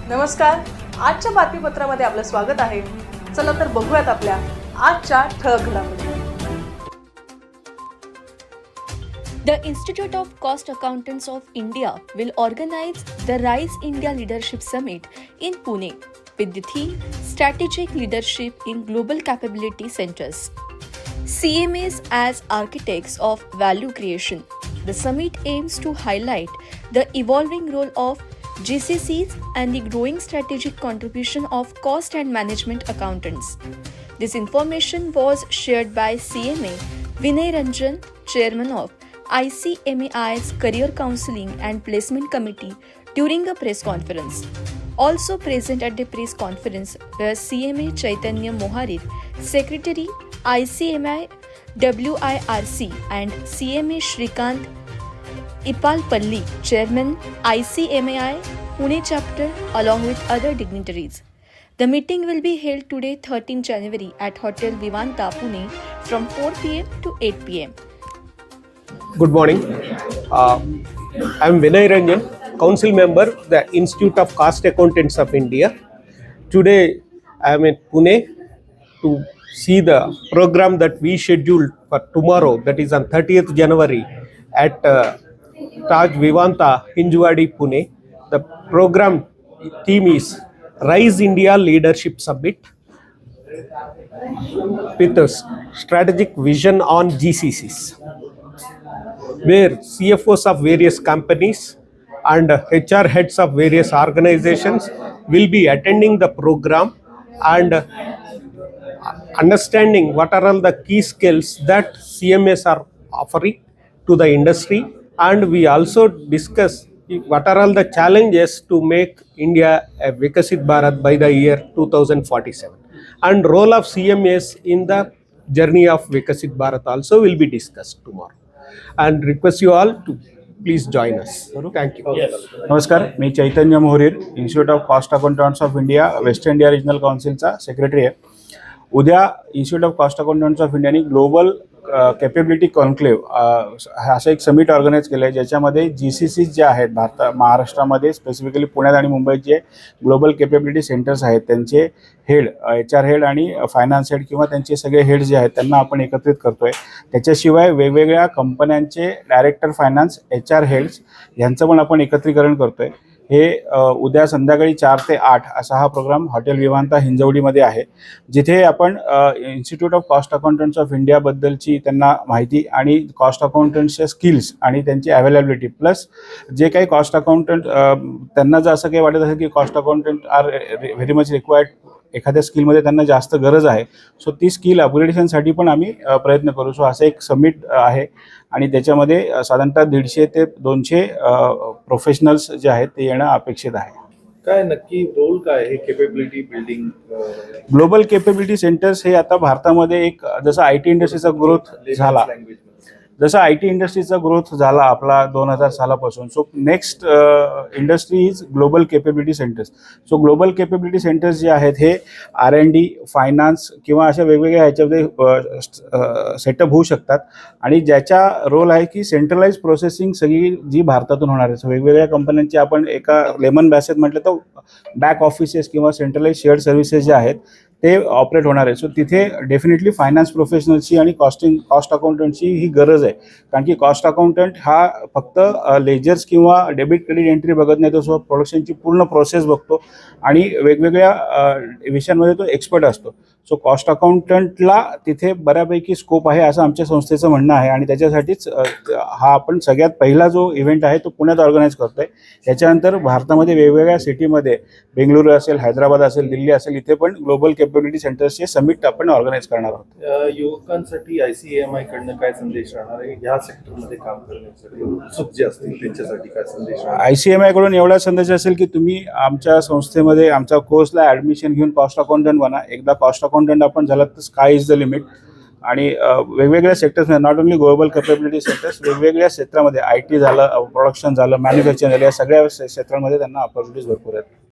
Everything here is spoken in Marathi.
नमस्कार. आजच्या बातमीपत्रामध्ये आपलं स्वागत आहे. चला तर बघूयात आपल्या आजच्या ठळक घडामोडी. The Institute of Cost Accountants of India will organize the Rise India Leadership Summit in Pune with the theme Strategic Leadership in Global Capability Centers. CMAs as Architects of Value Creation. The summit aims to highlight the evolving role of GCCs and the growing strategic contribution of cost and management accountants. This information was shared by CMA Vinay Ranjan, Chairman of ICMAI's Career Counseling and Placement Committee during a press conference. Also present at the press conference were CMA Chaitanya Moharir, Secretary ICMI WIRC, and CMA Shrikant Ipalpalli, Chairman ICMAI Pune Chapter, along with other dignitaries. The meeting will be held today, 13 January, at Hotel Vivanta, Pune, from 4 p.m. to 8 p.m. Good morning. I'm Vinay Ranjan, Council Member, the Institute of Cost Accountants of India. Today, I am in Pune to see the program that we scheduled for tomorrow, that is on 30th January at Taj Vivanta, Hinjwadi, Pune. The program theme is Rise India Leadership Summit with a strategic vision on GCCs, where CFOs of various companies and HR heads of various organizations will be attending the program and understanding what are all the key skills that CMAs are offering to the industry, and we also discuss what are all the challenges to make India a Vikasit Bharat by the year 2047, and role of CMAs in the journey of Vikasit Bharat also will be discussed tomorrow. And request you all to please join us. Thank you. नमस्कार, मी Chaitanya Mohrir, institute of cost accountants of India West India regional काउन्सिलचा सेक्रेटरी आहे. उद्या institute of cost accountants of इंडियाने ग्लोबल कॅपेबिलिटी कॉन्क्लेव्ह असं एक समिट ऑर्गनाईज केलं आहे, ज्याच्यामध्ये GCCs जे आहेत महाराष्ट्रामध्ये स्पेसिफिकली पुण्यात आणि मुंबईत जे ग्लोबल कॅपेबिलिटी सेंटर्स आहेत त्यांचे हेड, HR हेड आणि फायनान्स हेड किंवा त्यांचे सगळे हेड जे आहेत त्यांना आपण एकत्रित करतो आहे. त्याच्याशिवाय वेगवेगळ्या कंपन्यांचे डायरेक्टर फायनान्स, HR हेड्स यांचं पण आपण एकत्रीकरण करतो आहे. हे उद्या संध्याकाळी 4 ते 8 असा हा प्रोग्राम हॉटेल विवांता हिंजवडीमध्ये आहे, जिथे आपण institute of cost accountants of इंडियाबद्दलची त्यांना माहिती आणि कॉस्ट अकाउंटंट्सच्या स्किल्स आणि त्यांची अवेलेबिलिटी, प्लस जे काही कॉस्ट अकाउंटंट त्यांना जर असं काही वाटत असेल की cost accountant are very much required, एखाद्या स्किलमध्ये त्यांना जास्त गरज आहे, सो ती स्किल अपग्रेडेशनसाठी पण आम्ही प्रयत्न करू. सो असं एक समिट आहे आणि त्याच्यामध्ये साधारणतः 150 ते 200 प्रोफेशनल्स जे आहेत ते येणं अपेक्षित आहे. काय नक्की रोल काय आहे capability building? Global capability centres हे आता भारतामध्ये एक जसं IT इंडस्ट्रीचा ग्रोथ झाला, जसं IT इंडस्ट्रीचा ग्रोथ झाला आपला 2000 सालापासून, so next industry is global capability centres. So global capability centres जे आहेत हे R&D, फायनान्स किंवा अशा वेगवेगळ्या ह्याच्यामध्ये सेटअप होऊ शकतात आणि ज्याचा रोल आहे की सेंट्रलाइज प्रोसेसिंग सगळी जी भारतातून होणार आहे. सो वेगवेगळ्या कंपन्यांची आपण एका लेमन बॅसेत म्हटलं तर बॅक ऑफिसेस किंवा सेंट्रलाइज शेअर्ड सर्व्हिसेस जे आहेत ते ऑपरेट होणार आहे. सो तिथे डेफिनेटली फायनान्स प्रोफेशनल्सची आणि कॉस्ट अकाउंटंटची ही गरज आहे, कारण की कॉस्ट अकाउंटंट हा फक्त लेजर्स किंवा डेबिट क्रेडिट एंट्री बघत नाही, तो प्रोडक्शनची पूर्ण प्रोसेस बघतो आणि वेगवेगळ्या विषयांमध्ये तो एक्सपर्ट असतो. सो कॉस्ट अकाउंटंटला तिथे बऱ्यापैकी स्कोप आहे असं आमच्या संस्थेचं म्हणणं आहे आणि त्याच्यासाठीच हा आपण सगळ्यात पहिला जो इव्हेंट आहे तो पुण्यात ऑर्गनाईज करतो आहे. त्याच्यानंतर भारतामध्ये वेगवेगळ्या सिटीमध्ये, बेंगळुरू असेल, हैदराबाद असेल, दिल्ली असेल, इथे पण ग्लोबल कॅपेबिलिटी सेंटर्सचे समिट आपण ऑर्गनाईज करणार आहोत. युवकांसाठी ICMI कडनं काय संदेश राहणार आहे? ह्या सेक्टरमध्ये काम करण्यासाठी उत्सुक जे असतील त्यांच्यासाठी काय संदेश? ICMI कडून एवढा संदेश असेल की तुम्ही आमच्या संस्थेमध्ये आमच्या कोर्सला ॲडमिशन घेऊन कॉस्ट अकाउंटंट बना. एकदा कॉस्ट अकाउंटंट आपण झालात तर स्काय इज द लिमिट. आणि वेगवेगळ्या सेक्टर्समध्ये, not only global capability sectors, वेगवेगळ्या क्षेत्रामध्ये IT झालं, प्रोडक्शन झालं, मॅन्युफॅक्चरिंग झालं, या सगळ्या क्षेत्रांमध्ये त्यांना ऑपॉर्च्युनिटीज भरपूर आहेत.